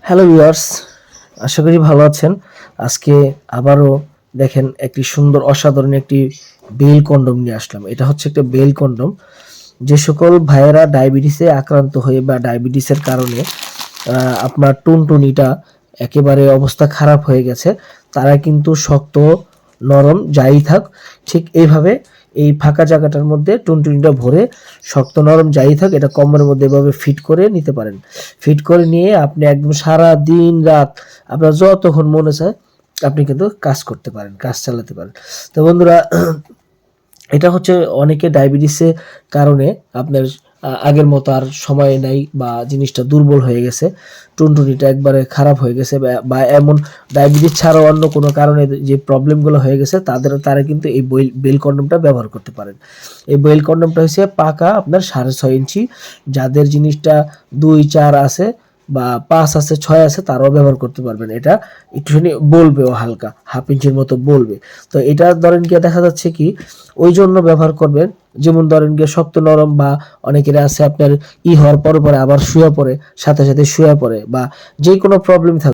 Hello viewers, আশা করি ভালো আছেন। আজকে আবারও দেখেন একটি সুন্দর অসাধারণ একটি বেল কন্ডম নিয়ে আসলাম। এটা হচ্ছে একটা বেল কন্ডম। যে সকল ভাইয়েরা ডায়াবেটিসে আক্রান্ত হয়ে বা ডায়াবেটিসের কারণে আপনার টুনটুনিটা একেবারে অবস্থা খারাপ হয়ে গেছে, তারা কিন্তু শক্ত নরম যাই থাক ঠিক এইভাবে এই ফাঁকা জায়গাটার মধ্যে টুনটুনিটা ভরে শক্ত নরম যাই থাক এটা কম্বলের মধ্যে এভাবে ফিট করে নিতে পারেন। ফিট করে নিয়ে আপনি একদম সারা দিন রাত আপনার যতক্ষণ মনে চায় আপনি কিন্তু কাজ করতে পারেন, কাজ চালাতে পারেন। তো বন্ধুরা, এটা হচ্ছে অনেকে ডায়াবেটিসের কারণে আপনার আগের মতো আর সময় নাই বা জিনিসটা দুর্বল হয়ে গেছে, টুনটুনিটা একবারে খারাপ হয়ে গেছে বা এমন ডায়াবেটিস ছাড়াও অন্য কোনো কারণে যে প্রবলেমগুলো হয়ে গেছে তারা কিন্তু এই বেল কন্ডমটা ব্যবহার করতে পারেন। এই বেল কন্ডমটা হচ্ছে পাকা আপনার 6.5 ইঞ্চি, যাদের জিনিসটা 2-4 আছে বা 5 আছে 6 আছে তারাও ব্যবহার করতে পারবেন। এটা একটুখানি বলবেও, হালকা হাফ ইঞ্চির মতো বলবে। তো এটা ধরেন গিয়ে দেখা যাচ্ছে কি ওই জন্য ব্যবহার করবেন, যেমন ধরেন গিয়ে শক্ত নরম বা অনেকের আছে আপনার হওয়ার পরে আবার শুয়ে পড়ে, সাথে সাথে শুয়ে পড়ে বা যে কোনো প্রবলেম থাকে